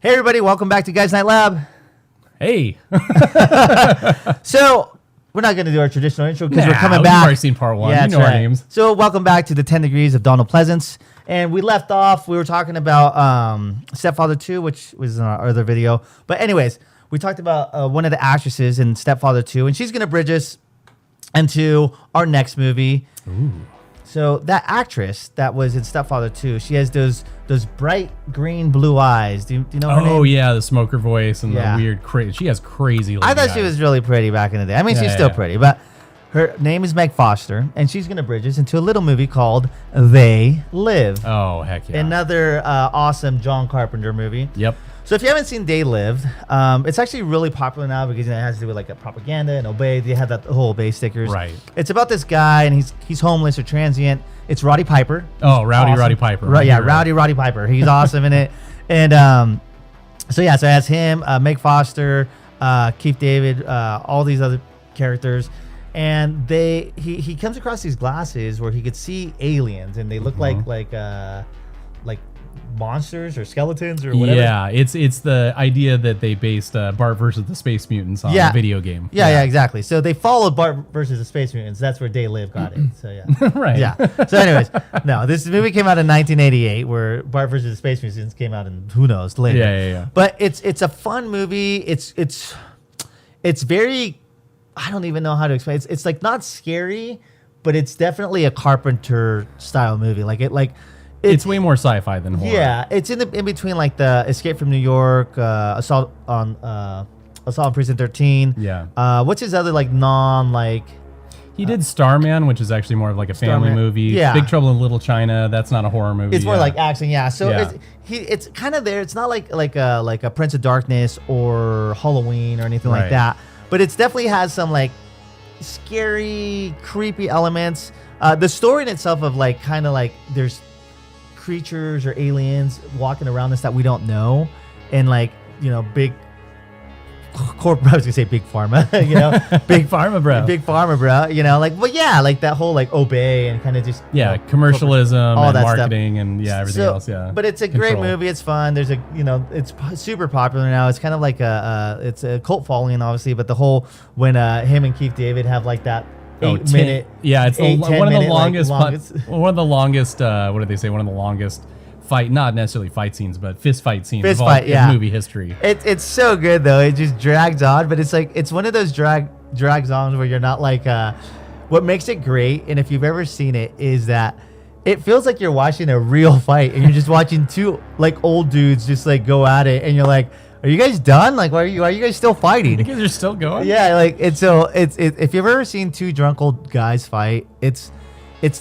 Hey everybody, welcome back to Guys Night Lab. Hey. So, we're not going to do our traditional intro because we're coming back. You've already seen part one. Yeah, you know our names. So, welcome back to the 10 Degrees of Donald Pleasence. And we left off, we were talking about Stepfather 2, which was in our other video. But anyways, we talked about one of the actresses in Stepfather 2, and she's going to bridge us into our next movie. Ooh. So that actress that was in Stepfather 2, she has those bright green blue eyes. Do you know her name? Oh yeah, the smoker voice and the weird crazy. She has crazy. I thought she was really pretty back in the day. I mean, she's still pretty, but her name is Meg Foster, and she's gonna bridge us into a little movie called They Live. Oh heck yeah! Another awesome John Carpenter movie. Yep. So if you haven't seen They Live, it's actually really popular now because it has to do with like a propaganda and Obey. They have that whole Obey stickers. Right. It's about this guy and he's homeless or transient. It's Roddy Piper. Oh, Rowdy awesome. Roddy Piper. Rowdy Piper. He's awesome in it. And so it has him, Meg Foster, Keith David, all these other characters. And he comes across these glasses where he could see aliens, and they look like monsters or skeletons or whatever. Yeah, it's the idea that they based Bart versus the Space Mutants on a video game. Yeah, exactly. So they followed Bart versus the Space Mutants. That's where They Live got it. So yeah. Right. Yeah. So anyways, no, this movie came out in 1988, where Bart versus the Space Mutants came out in who knows later. Yeah. But it's a fun movie. It's very, I don't even know how to explain. It's like not scary, but it's definitely a Carpenter style movie. It's way more sci-fi than horror. Yeah, it's in between like the Escape from New York, Assault on Precinct 13. Yeah. What's his other He did Starman, which is actually more of like a family movie. Yeah. Big Trouble in Little China. That's not a horror movie. It's more like action. Yeah. So it's kind of there. It's not like a Prince of Darkness or Halloween or anything like that. But it definitely has some like scary, creepy elements. The story in itself of there's creatures or aliens walking around us that we don't know, and big corporate, I was gonna say big pharma, big pharma, bro. Big pharma, bro. That whole Obey and kind of just commercialism, all that stuff. marketing, and everything else. Yeah, but it's a great movie. It's fun. There's it's super popular now. It's kind of like it's a cult following, obviously. But the whole when him and Keith David have that 8 minute. Yeah, it's one of the longest. One of the longest. What did they say? One of the longest fight, not necessarily fight scenes, but fist fight scenes of all movie history. It's so good though. It just drags on, but it's one of those drags on where you're not what makes it great, and if you've ever seen it, is that it feels like you're watching a real fight, and you're just watching two old dudes just go at it, and you're like, are you guys done? Why are you guys still fighting? You guys are still going? Yeah, it's if you've ever seen two drunk old guys fight, it's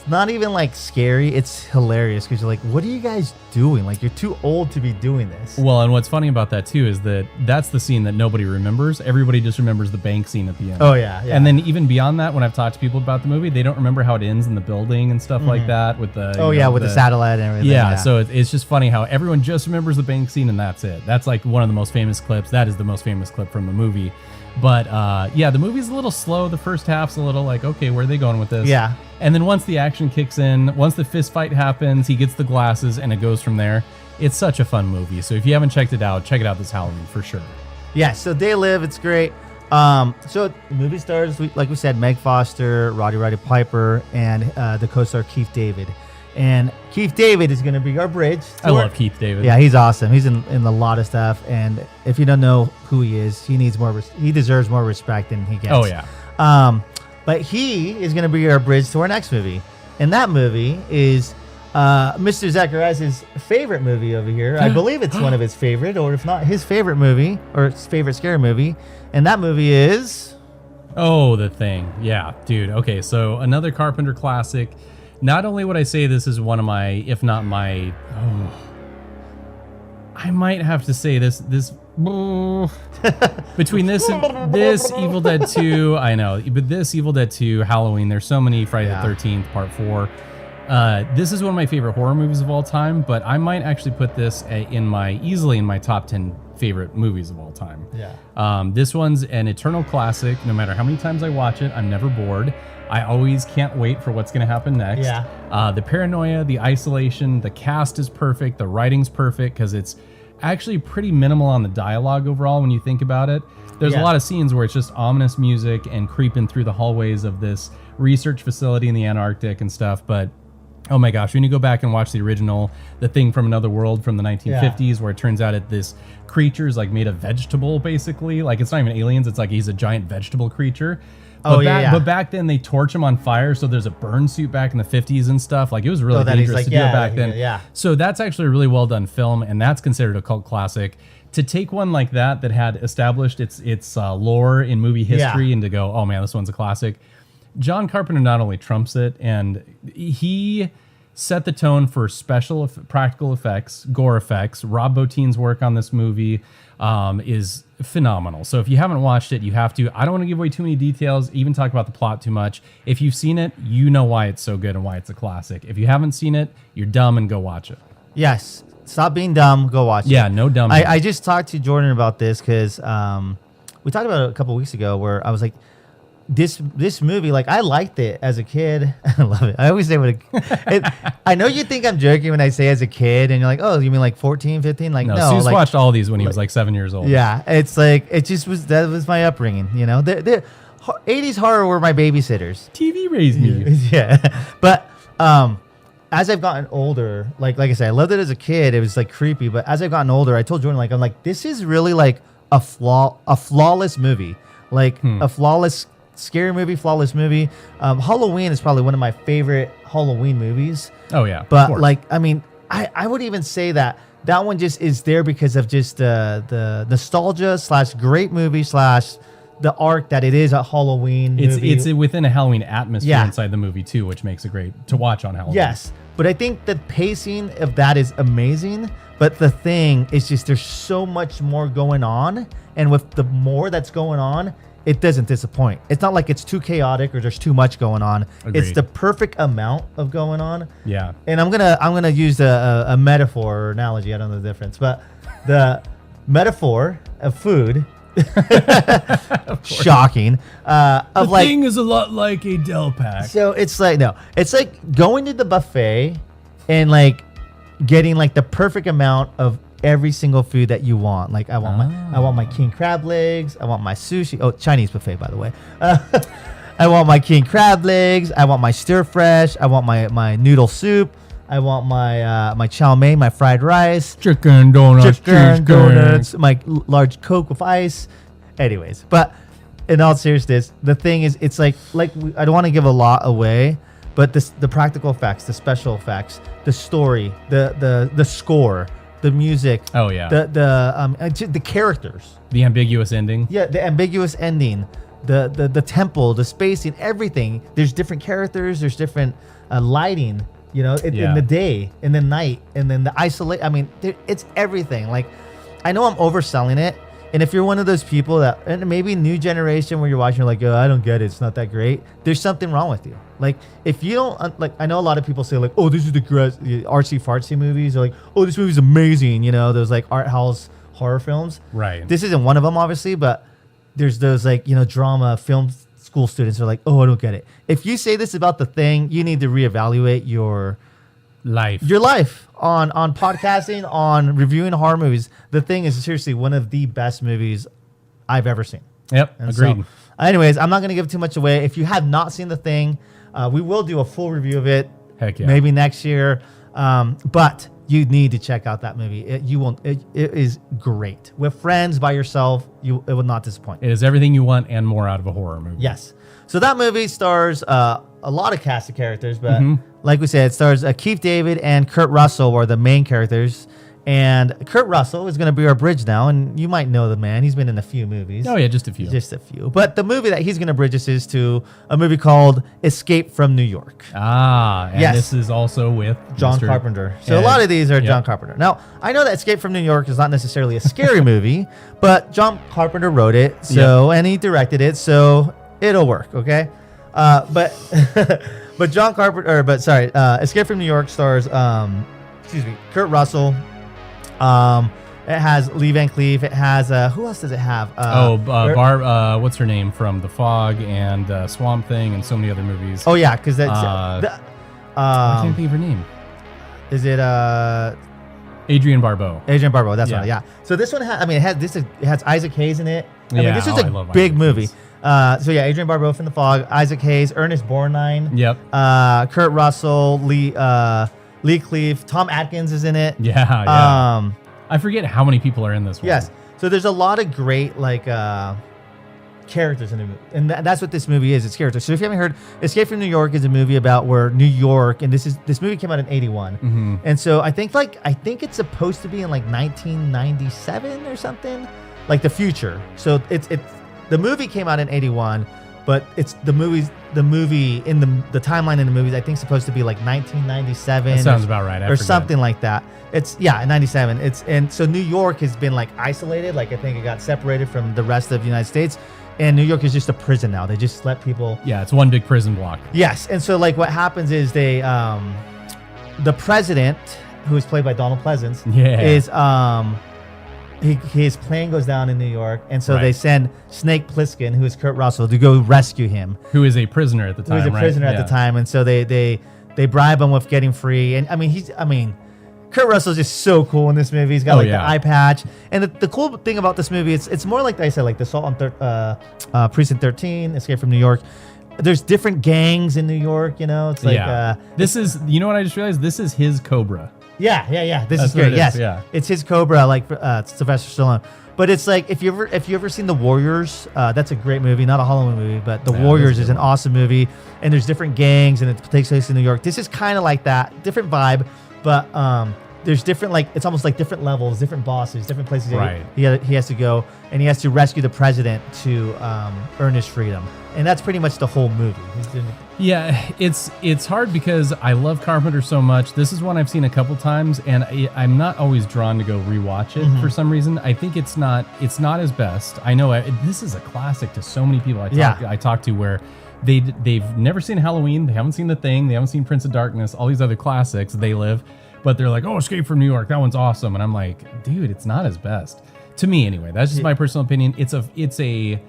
not even scary. It's hilarious because you're like, what are you guys doing? You're too old to be doing this. Well, and what's funny about that too is that's the scene that nobody remembers. Everybody just remembers the bank scene at the end. Oh yeah. And then even beyond that, when I've talked to people about the movie, they don't remember how it ends in the building and stuff like that with the with the satellite and everything. Yeah, so it's just funny how everyone just remembers the bank scene and that's it. That's one of the most famous clips. That is the most famous clip from the movie. But the movie's a little slow. The first half's a little okay, where are they going with this? Yeah. And then once the action kicks in, once the fist fight happens, he gets the glasses and it goes from there. It's such a fun movie. So if you haven't checked it out, check it out this Halloween for sure. Yeah, so They Live, it's great. So movie stars, like we said, Meg Foster, Roddy Piper, and the co-star Keith David. And Keith David is going to be our bridge. I love Keith David. Yeah, he's awesome. He's in a lot of stuff. And if you don't know who he is, he deserves more respect than he gets. Oh, yeah. But he is going to be our bridge to our next movie. And that movie is Mr. Zacharias' favorite movie over here. I believe it's one of his favorite, or if not his favorite movie, or his favorite scary movie. And that movie is... Oh, The Thing. Yeah, dude. Okay, so another Carpenter classic. Not only would I say this is one of my, if not my... I might have to say this between this Evil Dead 2, I know, but this Evil Dead 2, Halloween, there's so many, Friday the 13th, Part 4. This is one of my favorite horror movies of all time, but I might actually put this easily in my top 10 favorite movies of all time. Yeah. This one's an eternal classic. No matter how many times I watch it, I'm never bored. I always can't wait for what's going to happen next. Yeah. The paranoia, the isolation, the cast is perfect. The writing's perfect because it's actually pretty minimal on the dialogue overall when you think about it. There's a lot of scenes where it's just ominous music and creeping through the hallways of this research facility in the Antarctic and stuff. But oh my gosh, when you go back and watch the original, The Thing from Another World from the 1950s, where it turns out that this creature is like made of vegetable, basically. Like it's not even aliens, it's like he's a giant vegetable creature. But back then they torch him on fire, so there's a burn suit back in the 50s and stuff. Like it was really dangerous to do it back then. Yeah. So that's actually a really well done film, and that's considered a cult classic. To take one like that had established its lore in movie history and to go, oh man, this one's a classic. John Carpenter not only trumps it, and he set the tone for practical effects, gore effects. Rob Bottin's work on this movie is phenomenal. So if you haven't watched it, you have to. I don't want to give away too many details, even talk about the plot too much. If you've seen it, you know why it's so good and why it's a classic. If you haven't seen it, you're dumb and go watch it. Yes. Stop being dumb. Go watch it. Yeah, no dumb. I just talked to Jordan about this because we talked about it a couple weeks ago where I was like, this movie, like I liked it as a kid. I love it. I always say I know you think I'm joking when I say as a kid and you're like, oh, you mean like 14, 15? Like no. Seuss like, watched all these when he was like 7 years old. Yeah. It's like, that was my upbringing, you know? The 80s horror were my babysitters. TV raised me. Yeah. But as I've gotten older, like I said, I loved it as a kid. It was like creepy. But as I've gotten older, I told Jordan, I'm like, this is really like a flawless movie. Like a flawless scary movie, flawless movie. Halloween is probably one of my favorite Halloween movies. Oh yeah. But like, I mean, I would even say that one just is there because of just the nostalgia / great movie / the arc that it is a Halloween movie. It's within a Halloween atmosphere inside the movie too, which makes it great to watch on Halloween. Yes, but I think the pacing of that is amazing. But the thing is just there's so much more going on, and with the more that's going on, it doesn't disappoint. It's not like it's too chaotic or there's too much going on. Agreed. It's the perfect amount of going on. Yeah. And I'm gonna use a metaphor or analogy. I don't know the difference, but the metaphor of food. Shocking. Of the thing is a lot like a Del Pack. So it's like it's like going to the buffet and like getting like the perfect amount of every single food that you want. Like I want my king crab legs. I want my sushi. Oh, Chinese buffet, by the way. I want my king crab legs. I want my stir fresh. I want my noodle soup. I want my chow mein, my fried rice, chicken donuts, my large Coke with ice. Anyways, but in all seriousness, the thing is, it's like I don't want to give a lot away, but the practical effects, the special effects, the story, the score, the music. Oh yeah. The characters. The ambiguous ending. Yeah, the ambiguous ending. The temple, the spacing, everything. There's different characters. There's different lighting. You know, in the day, in the night, and then the isolate. I mean, it's everything. Like, I know I'm overselling it. And if you're one of those people that, and maybe new generation where you're watching, you're like, oh, I don't get it. It's not that great. There's something wrong with you. Like, if you don't, like, I know a lot of people say, like, oh, this is the artsy fartsy movies. Or like, oh, this movie's amazing. You know, those like art house horror films. Right. This isn't one of them, obviously, but there's those like, drama film school students are like, oh, I don't get it. If you say this about The Thing, you need to reevaluate your life on podcasting, on reviewing horror movies. The Thing is seriously one of the best movies I've ever seen. Yep, and agreed. So, anyways, I'm not going to give too much away. If you have not seen The Thing, we will do a full review of it. Heck yeah. Maybe next year. But you need to check out that movie. It is great. With friends, by yourself, it will not disappoint. It is everything you want and more out of a horror movie. Yes. So that movie stars a lot of cast of characters, but like we said, it stars Keith David and Kurt Russell are the main characters. And Kurt Russell is going to be our bridge now, and you might know the man. He's been in a few movies. Oh, yeah, just a few. Just a few. But the movie that he's going to bridge us is to a movie called Escape from New York. Ah, and this is also with John Carpenter. So a lot of these are John Carpenter. Now, I know that Escape from New York is not necessarily a scary movie, but John Carpenter wrote it, and he directed it, so it'll work, okay? But John Carpenter, Escape from New York stars, Kurt Russell. It has Lee Van Cleef. It has who else does it have? Barb. What's her name from The Fog and Swamp Thing and so many other movies. Oh yeah, because that's I can't think of her name. Is it Adrienne Barbeau. Adrienne Barbeau, that's right. Yeah. So this one, it has Isaac Hayes in it. This is a big movie. Adrienne Barbeau from The Fog, Isaac Hayes, Ernest Borgnine. Yep. Kurt Russell, Lee Cleave, Tom Atkins is in it. Yeah. I forget how many people are in this one. Yes. So there's a lot of great characters in the movie, and that's what this movie is. It's characters. So if you haven't heard, Escape from New York is a movie about where New York, and this movie came out in 81, and so I think it's supposed to be in 1997 or something, like the future. So it's the movie came out in 81, but it's the movie in the timeline in the movies I think supposed to be 1997. That sounds about right. Or something like that. It's 97. And so New York has been isolated. I think it got separated from the rest of the United States. And New York is just a prison now. They just let people. Yeah, it's one big prison block. Yes, and so what happens is they, the president, who is played by Donald Pleasence, is his plane goes down in New York, and so they send Snake Plissken, who is Kurt Russell, to go rescue him. Who is a prisoner at the time. At the time, and so they bribe him with getting free. And Kurt Russell's just so cool in this movie. He's got the eye patch. And the cool thing about this movie, it's more like I said, the Assault on Precinct 13, Escape from New York. There's different gangs in New York, It's this is, you know what I just realized? This is his Cobra. Yeah. This is great. Yes. It's his Cobra, Sylvester Stallone. But it's if you ever seen The Warriors, that's a great movie, not a Halloween movie, but The Warriors is an awesome movie. And there's different gangs, and it takes place in New York. This is kind of like that, different vibe, but there's different, it's almost different levels, different bosses, different places he has to go, and he has to rescue the president to earn his freedom. And that's pretty much the whole movie. Yeah, it's hard because I love Carpenter so much. This is one I've seen a couple times, and I'm not always drawn to go rewatch it for some reason. I think it's not his best. I know this is a classic to so many people I talk to where they've never seen Halloween, they haven't seen The Thing, they haven't seen Prince of Darkness, all these other classics they live. But they're like, oh, Escape from New York, that one's awesome. And I'm like, dude, it's not his best. To me, anyway. That's just my personal opinion. It's a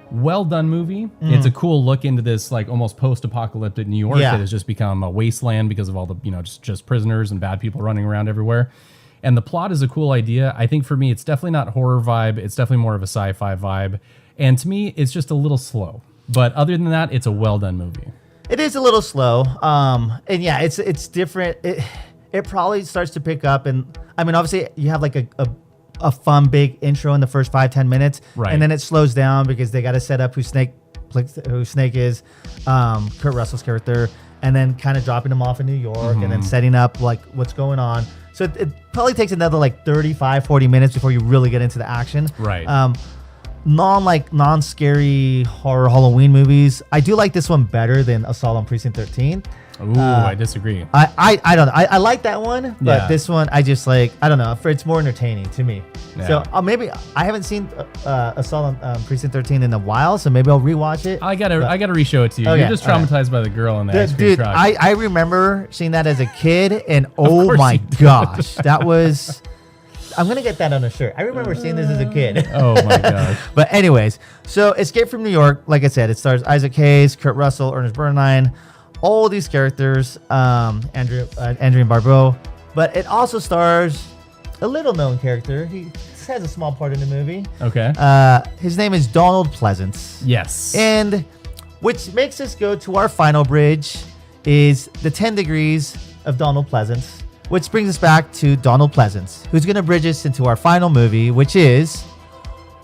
well-done movie. It's a cool look into this, almost post-apocalyptic New York that has just become a wasteland because of all the, just prisoners and bad people running around everywhere. And the plot is a cool idea. I think for me, it's definitely not horror vibe. It's definitely more of a sci-fi vibe. And to me, it's just a little slow. But other than that, it's a well-done movie. It is a little slow. And yeah, it's different. It probably starts to pick up, and obviously you have a fun big intro in the first 5-10 minutes, right? And then it slows down because they got to set up who Snake is, Kurt Russell's character, and then kind of dropping him off in New York, and then setting up what's going on. So it probably takes another 35-40 minutes before you really get into the action, right? Non-scary horror Halloween movies, I do like this one better than Assault on Precinct 13. Ooh, I disagree. I don't know. I like that one, but this one I just I don't know. It's more entertaining to me. Yeah. So maybe I haven't seen Assault on Precinct 13 in a while, so maybe I'll rewatch it. I gotta re-show it to you. Okay, you're just traumatized by the girl in the ice cream truck. I remember seeing that as a kid, and oh my gosh, that was. I'm going to get that on a shirt. I remember seeing this as a kid. Oh, my gosh. But anyways, so Escape from New York, like I said, it stars Isaac Hayes, Kurt Russell, Ernest Borgnine, all these characters, Adrienne Barbeau. But it also stars a little-known character. He has a small part in the movie. Okay. His name is Donald Pleasence. Yes. And which makes us go to our final bridge is the 10 Degrees of Donald Pleasence. Which brings us back to Donald Pleasence, who's going to bridge us into our final movie, which is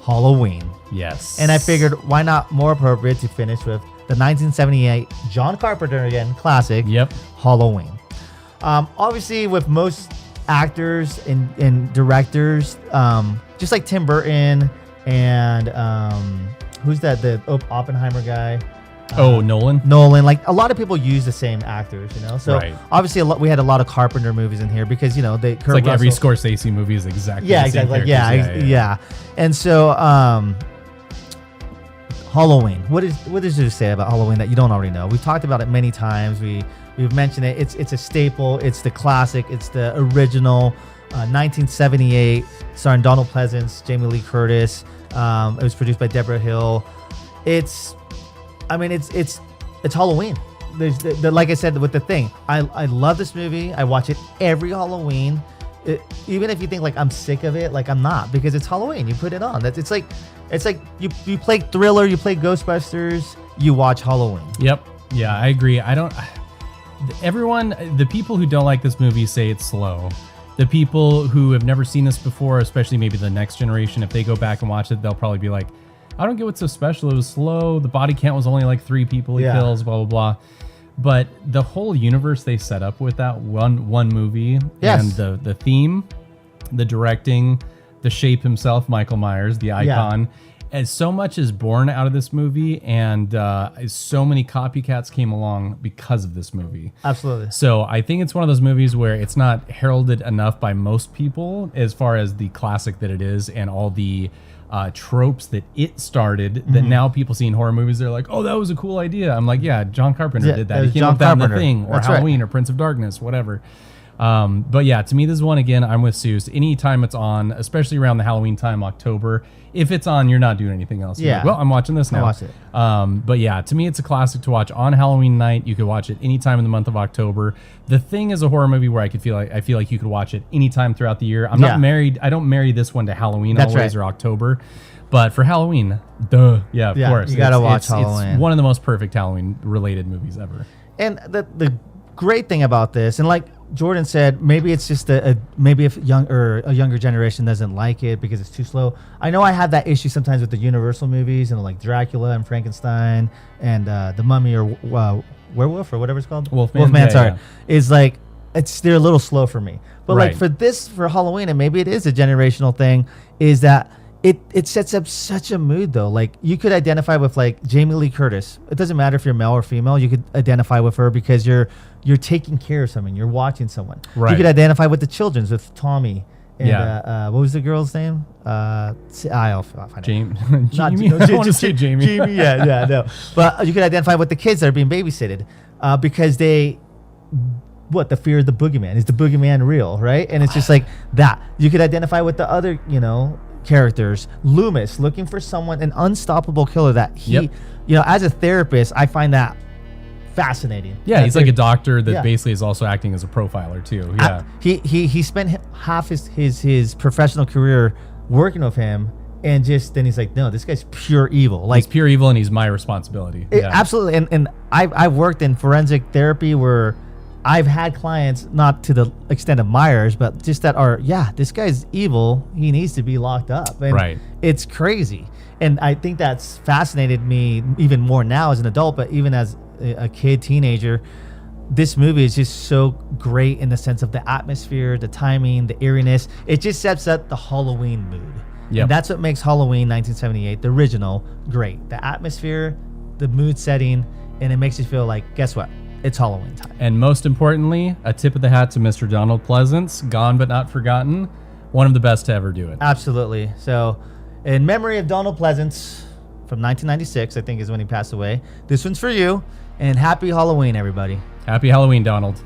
Halloween. Yes. And I figured, why not more appropriate to finish with the 1978 John Carpenter again classic, Halloween. Obviously, with most actors and directors, just like Tim Burton and who's that? The Oppenheimer guy. Nolan. A lot of people use the same actors, So obviously, we had a lot of Carpenter movies in here because Kurt Russell, every Scorsese movie is exactly the same yeah. And so Halloween. What is there to say about Halloween that you don't already know? We've talked about it many times. We've mentioned it. It's a staple. It's the classic. It's the original. 1978, starring Donald Pleasence, Jamie Lee Curtis. It was produced by Deborah Hill. It's Halloween. There's like I said with The Thing. I love this movie. I watch it every Halloween. even if you think like I'm sick of it, like I'm not, because it's Halloween. You put it on. It's like you play Thriller, you play Ghostbusters, you watch Halloween. Yep. Yeah, I agree. The people who don't like this movie say it's slow. The people who have never seen this before, especially maybe the next generation, if they go back and watch it, they'll probably be like, I don't get what's so special. It was slow. The body count was only like 3 people it kills, blah, blah, blah. But the whole universe they set up with that one movie, and the theme, the directing, the shape himself, Michael Myers, the icon, and so much is born out of this movie, and so many copycats came along because of this movie. Absolutely. So I think it's one of those movies where it's not heralded enough by most people as far as the classic that it is, and all the tropes that it started, that now people see in horror movies, they're like, oh, that was a cool idea. I'm like, yeah, John Carpenter did that. He came up with that in The Thing, or Halloween, or Prince of Darkness, whatever. But yeah, to me, this is one, again, I'm with Seuss. Anytime it's on, especially around the Halloween time, October, if it's on, you're not doing anything else. You're like, well, I'm watching this now. I'll watch it. But yeah, to me, it's a classic to watch on Halloween night. You could watch it anytime in the month of October. The Thing is a horror movie where I feel like you could watch it anytime throughout the year. I'm not married. I don't marry this one to Halloween or October. But for Halloween, of course. You got to watch Halloween. It's one of the most perfect Halloween-related movies ever. And the great thing about this, and like Jordan said, maybe it's just maybe if a younger generation doesn't like it because it's too slow. I know I have that issue sometimes with the Universal movies, and like Dracula and Frankenstein and The Mummy, or Werewolf, or whatever it's called. Wolfman, sorry. Is like, they're a little slow for me. But like for Halloween, and maybe it is a generational thing, is that it sets up such a mood, though. Like, you could identify with like Jamie Lee Curtis. It doesn't matter if you're male or female. You could identify with her because you're taking care of someone. You're watching someone. Right. You could identify with the children's, with Tommy. And what was the girl's name? I'll find it. Jamie. I want to say Jamie. Jamie, no. But you could identify with the kids that are being babysitted because the fear of the boogeyman. Is the boogeyman real, right? And it's just like that. You could identify with the other, characters. Loomis, looking for someone, an unstoppable killer that he, as a therapist, I find that fascinating. Yeah, he's like a doctor that basically is also acting as a profiler too. Yeah. He spent half his professional career working with him, and then he's like, no, this guy's pure evil. Like, he's pure evil, and he's my responsibility. Absolutely. And I've worked in forensic therapy where I've had clients, not to the extent of Myers, but just that are, this guy's evil. He needs to be locked up. And it's crazy. And I think that's fascinated me even more now as an adult, but even as a kid, teenager, this movie is just so great in the sense of the atmosphere, the timing, the eeriness. It just sets up the Halloween mood. Yep. And that's what makes Halloween 1978, the original, great. The atmosphere, the mood setting, and it makes you feel like, guess what? It's Halloween time. And most importantly, a tip of the hat to Mr. Donald Pleasence, gone but not forgotten. One of the best to ever do it. Absolutely. So, in memory of Donald Pleasence from 1996, I think is when he passed away, this one's for you. And happy Halloween, everybody. Happy Halloween, Donald.